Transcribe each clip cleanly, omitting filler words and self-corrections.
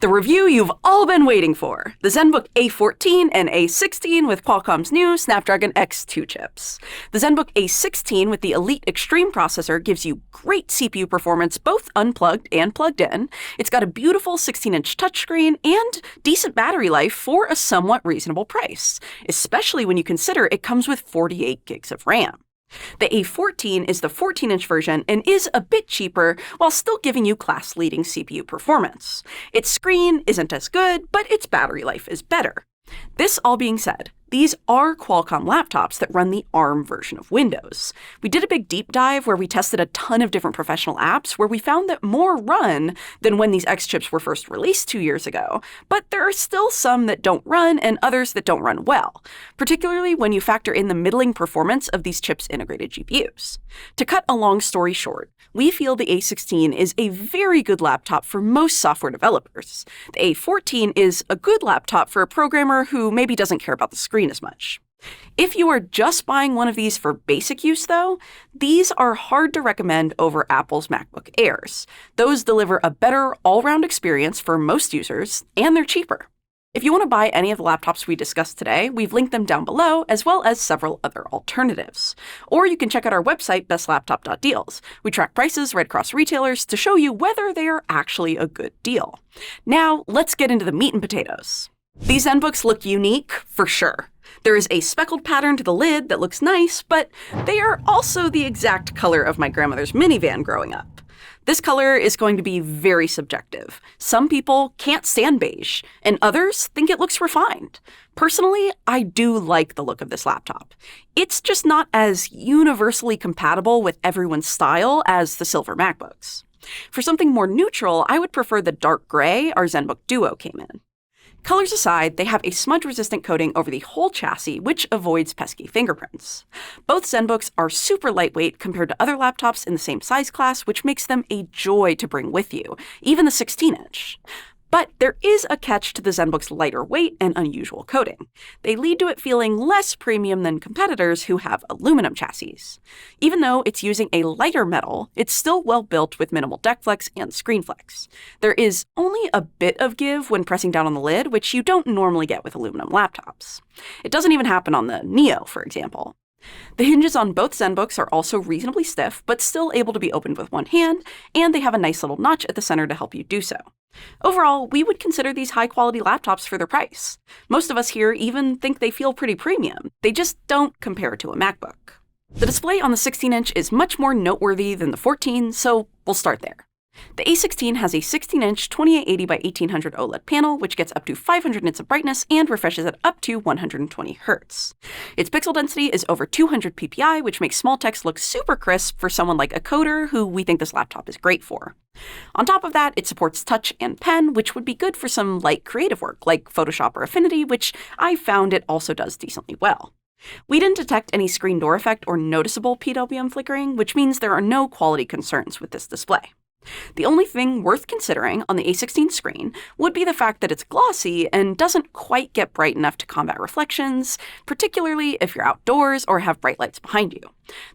The review you've all been waiting for, the ZenBook A14 and A16 with Qualcomm's new Snapdragon X2 chips. The ZenBook A16 with the Elite Extreme processor gives you great CPU performance both unplugged and plugged in. It's got a beautiful 16-inch touchscreen and decent battery life for a somewhat reasonable price, especially when you consider it comes with 48 gigs of RAM. The A14 is the 14-inch version and is a bit cheaper while still giving you class-leading CPU performance. Its screen isn't as good, but its battery life is better. This all being said, these are Qualcomm laptops that run the ARM version of Windows. We did a big deep dive where we tested a ton of different professional apps where we found that more run than when these X chips were first released 2 years ago, but there are still some that don't run and others that don't run well, particularly when you factor in the middling performance of these chips' integrated GPUs. To cut a long story short, we feel the A16 is a very good laptop for most software developers. The A14 is a good laptop for a programmer who maybe doesn't care about the screen as much. If you are just buying one of these for basic use, though, these are hard to recommend over Apple's MacBook Airs. Those deliver a better all-round experience for most users, and they're cheaper. If you want to buy any of the laptops we discussed today, we've linked them down below, as well as several other alternatives. Or you can check out our website, bestlaptop.deals. We track prices right across retailers to show you whether they are actually a good deal. Now, let's get into the meat and potatoes. These ZenBooks look unique, for sure. There is a speckled pattern to the lid that looks nice, but they are also the exact color of my grandmother's minivan growing up. This color is going to be very subjective. Some people can't stand beige, and others think it looks refined. Personally, I do like the look of this laptop. It's just not as universally compatible with everyone's style as the silver MacBooks. For something more neutral, I would prefer the dark gray our ZenBook Duo came in. Colors aside, they have a smudge-resistant coating over the whole chassis, which avoids pesky fingerprints. Both ZenBooks are super lightweight compared to other laptops in the same size class, which makes them a joy to bring with you, even the 16-inch. But there is a catch to the ZenBook's lighter weight and unusual coating. They lead to it feeling less premium than competitors who have aluminum chassis. Even though it's using a lighter metal, it's still well built with minimal deck flex and screen flex. There is only a bit of give when pressing down on the lid, which you don't normally get with aluminum laptops. It doesn't even happen on the Neo, for example. The hinges on both ZenBooks are also reasonably stiff, but still able to be opened with one hand, and they have a nice little notch at the center to help you do so. Overall, we would consider these high-quality laptops for their price. Most of us here even think they feel pretty premium. They just don't compare to a MacBook. The display on the 16-inch is much more noteworthy than the 14, so we'll start there. The A16 has a 16-inch 2880 by 1800 OLED panel, which gets up to 500 nits of brightness and refreshes at up to 120 Hz. Its pixel density is over 200 ppi, which makes small text look super crisp for someone like a coder who we think this laptop is great for. On top of that, it supports touch and pen, which would be good for some light creative work, like Photoshop or Affinity, which I found it also does decently well. We didn't detect any screen door effect or noticeable PWM flickering, which means there are no quality concerns with this display. The only thing worth considering on the A16 screen would be the fact that it's glossy and doesn't quite get bright enough to combat reflections, particularly if you're outdoors or have bright lights behind you.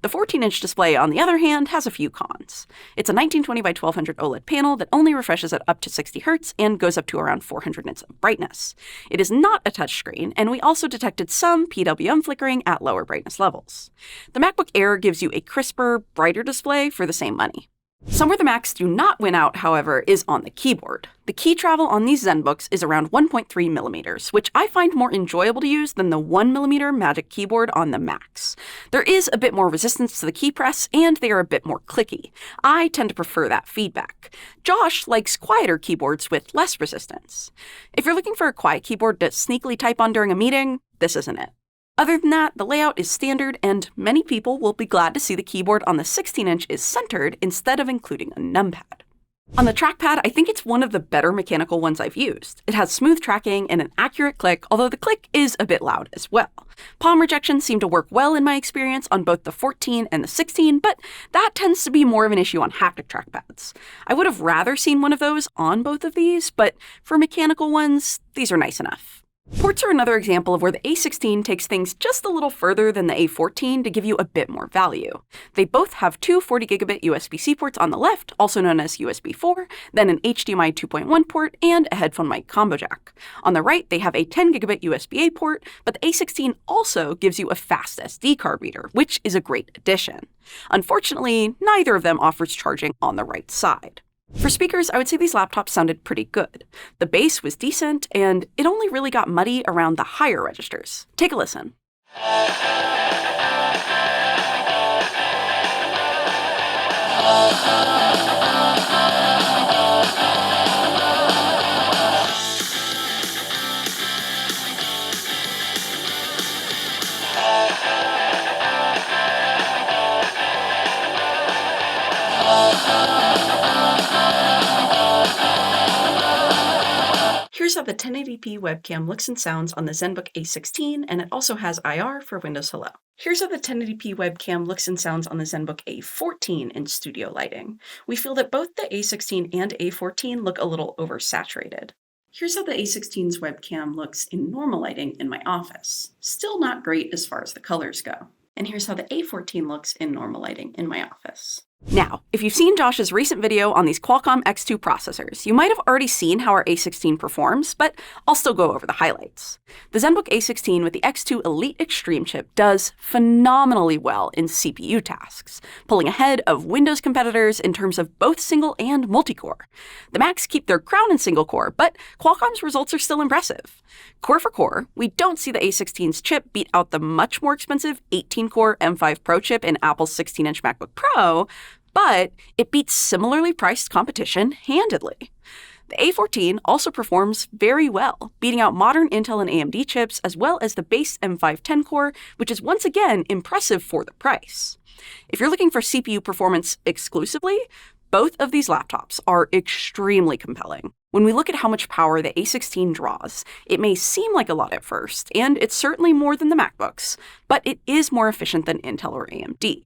The 14-inch display, on the other hand, has a few cons. It's a 1920 by 1200 OLED panel that only refreshes at up to 60 Hz and goes up to around 400 nits of brightness. It is not a touchscreen, and we also detected some PWM flickering at lower brightness levels. The MacBook Air gives you a crisper, brighter display for the same money. Somewhere the Macs do not win out, however, is on the keyboard. The key travel on these ZenBooks is around 1.3 millimeters, which I find more enjoyable to use than the 1 millimeter Magic Keyboard on the Macs. There is a bit more resistance to the key press, and they are a bit more clicky. I tend to prefer that feedback. Josh likes quieter keyboards with less resistance. If you're looking for a quiet keyboard to sneakily type on during a meeting, this isn't it. Other than that, the layout is standard, and many people will be glad to see the keyboard on the 16-inch is centered instead of including a numpad. On the trackpad, I think it's one of the better mechanical ones I've used. It has smooth tracking and an accurate click, although the click is a bit loud as well. Palm rejection seemed to work well in my experience on both the 14 and the 16, but that tends to be more of an issue on haptic trackpads. I would have rather seen one of those on both of these, but for mechanical ones, these are nice enough. Ports are another example of where the A16 takes things just a little further than the A14 to give you a bit more value. They both have two 40GB USB-C ports on the left, also known as USB 4, then an HDMI 2.1 port, and a headphone mic combo jack. On the right, they have a 10GB USB-A port, but the A16 also gives you a fast SD card reader, which is a great addition. Unfortunately, neither of them offers charging on the right side. For speakers, I would say these laptops sounded pretty good. The bass was decent, and it only really got muddy around the higher registers. Take a listen. Here's how the 1080p webcam looks and sounds on the ZenBook A16, and it also has IR for Windows Hello. Here's how the 1080p webcam looks and sounds on the ZenBook A14 in studio lighting. We feel that both the A16 and A14 look a little oversaturated. Here's how the A16's webcam looks in normal lighting in my office. Still not great as far as the colors go. And here's how the A14 looks in normal lighting in my office. Now, if you've seen Josh's recent video on these Qualcomm X2 processors, you might have already seen how our A16 performs, but I'll still go over the highlights. The ZenBook A16 with the X2 Elite Extreme chip does phenomenally well in CPU tasks, pulling ahead of Windows competitors in terms of both single and multi-core. The Macs keep their crown in single core, but Qualcomm's results are still impressive. Core for core, we don't see the A16's chip beat out the much more expensive 18-core M5 Pro chip in Apple's 16-inch MacBook Pro, but it beats similarly priced competition handedly. The A14 also performs very well, beating out modern Intel and AMD chips as well as the base M5 10-core, which is once again impressive for the price. If you're looking for CPU performance exclusively, both of these laptops are extremely compelling. When we look at how much power the A16 draws, it may seem like a lot at first, and it's certainly more than the MacBooks, but it is more efficient than Intel or AMD.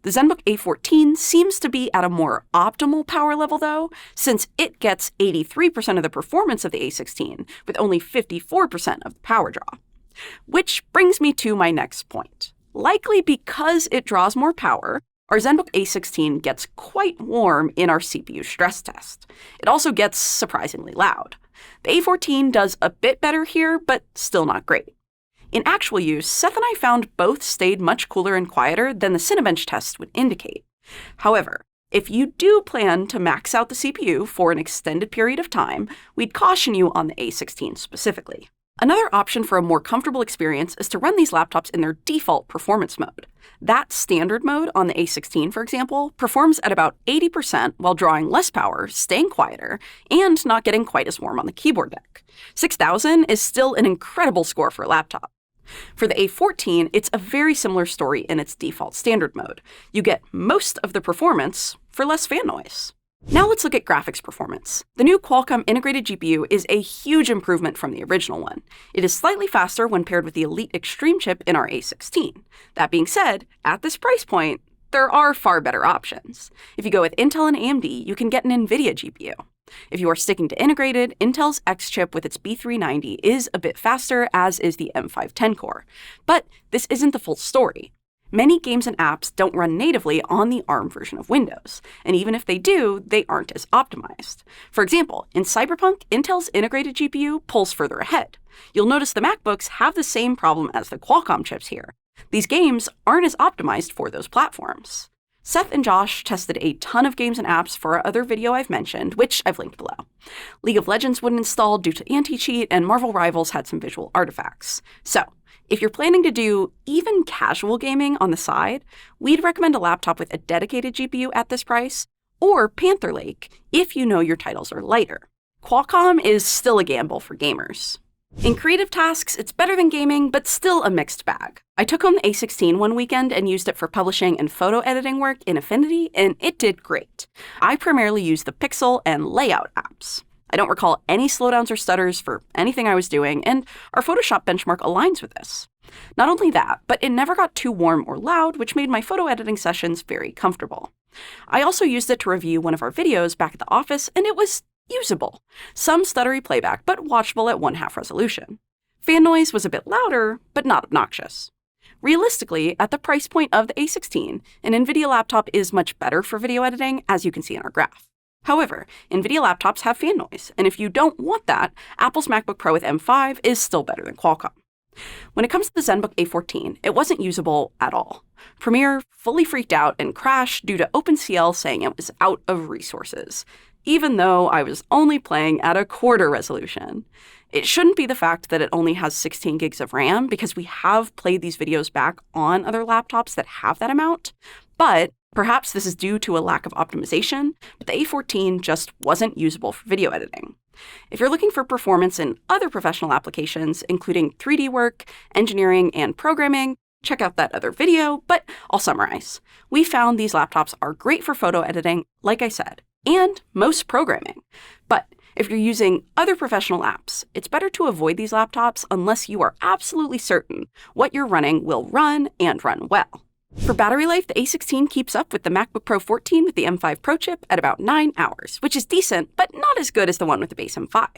The ZenBook A14 seems to be at a more optimal power level though, since it gets 83% of the performance of the A16 with only 54% of the power draw. Which brings me to my next point. Likely because it draws more power, our ZenBook A16 gets quite warm in our CPU stress test. It also gets surprisingly loud. The A14 does a bit better here, but still not great. In actual use, Seth and I found both stayed much cooler and quieter than the Cinebench test would indicate. However, if you do plan to max out the CPU for an extended period of time, we'd caution you on the A16 specifically. Another option for a more comfortable experience is to run these laptops in their default performance mode. That standard mode on the A16, for example, performs at about 80% while drawing less power, staying quieter, and not getting quite as warm on the keyboard deck. 6000 is still an incredible score for a laptop. For the A14, it's a very similar story in its default standard mode. You get most of the performance for less fan noise. Now let's look at graphics performance. The new Qualcomm integrated GPU is a huge improvement from the original one. It is slightly faster when paired with the Elite Extreme chip in our A16. That being said, at this price point, there are far better options. If you go with Intel and AMD, you can get an NVIDIA GPU. If you are sticking to integrated, Intel's X chip with its B390 is a bit faster, as is the M5 10-core. But this isn't the full story. Many games and apps don't run natively on the ARM version of Windows, and even if they do, they aren't as optimized. For example, in Cyberpunk, Intel's integrated GPU pulls further ahead. You'll notice the MacBooks have the same problem as the Qualcomm chips here. These games aren't as optimized for those platforms. Seth and Josh tested a ton of games and apps for our other video I've mentioned, which I've linked below. League of Legends wouldn't install due to anti-cheat, and Marvel Rivals had some visual artifacts. So, if you're planning to do even casual gaming on the side, we'd recommend a laptop with a dedicated GPU at this price, or Panther Lake if you know your titles are lighter. Qualcomm is still a gamble for gamers. In creative tasks, it's better than gaming, but still a mixed bag. I took home the A16 one weekend and used it for publishing and photo editing work in Affinity, and it did great. I primarily used the Pixel and Layout apps. I don't recall any slowdowns or stutters for anything I was doing, and our Photoshop benchmark aligns with this. Not only that, but it never got too warm or loud, which made my photo editing sessions very comfortable. I also used it to review one of our videos back at the office, and it was usable. Some stuttery playback, but watchable at 1/2 resolution. Fan noise was a bit louder, but not obnoxious. Realistically, at the price point of the A16, an NVIDIA laptop is much better for video editing, as you can see in our graph. However, NVIDIA laptops have fan noise, and if you don't want that, Apple's MacBook Pro with M5 is still better than Qualcomm. When it comes to the ZenBook A14, it wasn't usable at all. Premiere fully freaked out and crashed due to OpenCL saying it was out of resources, even though I was only playing at a quarter resolution. It shouldn't be the fact that it only has 16 gigs of RAM, because we have played these videos back on other laptops that have that amount, but perhaps this is due to a lack of optimization, but the A14 just wasn't usable for video editing. If you're looking for performance in other professional applications, including 3D work, engineering, and programming, check out that other video, but I'll summarize. We found these laptops are great for photo editing, like I said, and most programming. But if you're using other professional apps, it's better to avoid these laptops unless you are absolutely certain what you're running will run and run well. For battery life, the A16 keeps up with the MacBook Pro 14 with the M5 Pro chip at about 9 hours, which is decent, but not as good as the one with the base M5.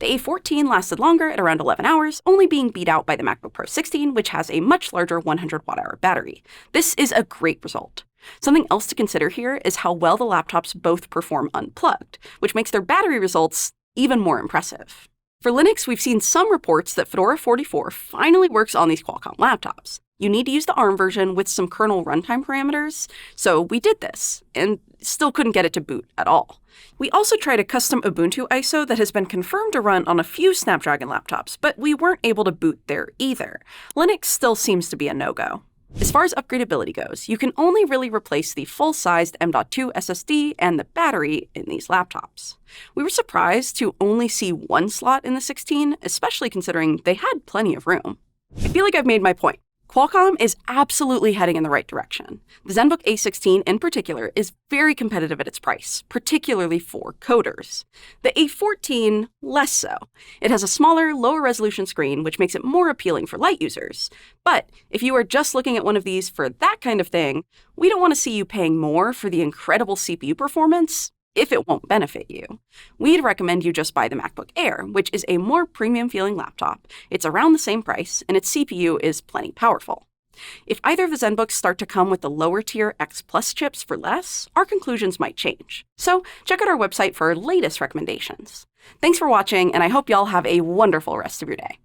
The A14 lasted longer at around 11 hours, only being beat out by the MacBook Pro 16, which has a much larger 100 watt-hour battery. This is a great result. Something else to consider here is how well the laptops both perform unplugged, which makes their battery results even more impressive. For Linux, we've seen some reports that Fedora 44 finally works on these Qualcomm laptops. You need to use the ARM version with some kernel runtime parameters, so we did this, and still couldn't get it to boot at all. We also tried a custom Ubuntu ISO that has been confirmed to run on a few Snapdragon laptops, but we weren't able to boot there either. Linux still seems to be a no-go. As far as upgradeability goes, you can only really replace the full-sized M.2 SSD and the battery in these laptops. We were surprised to only see one slot in the 16, especially considering they had plenty of room. I feel like I've made my point. Qualcomm is absolutely heading in the right direction. The ZenBook A16 in particular is very competitive at its price, particularly for coders. The A14, less so. It has a smaller, lower resolution screen, which makes it more appealing for light users. But if you are just looking at one of these for that kind of thing, we don't want to see you paying more for the incredible CPU performance if it won't benefit you. We'd recommend you just buy the MacBook Air, which is a more premium-feeling laptop. It's around the same price, and its CPU is plenty powerful. If either of the ZenBooks start to come with the lower-tier X Plus chips for less, our conclusions might change. So check out our website for our latest recommendations. Thanks for watching, and I hope y'all have a wonderful rest of your day.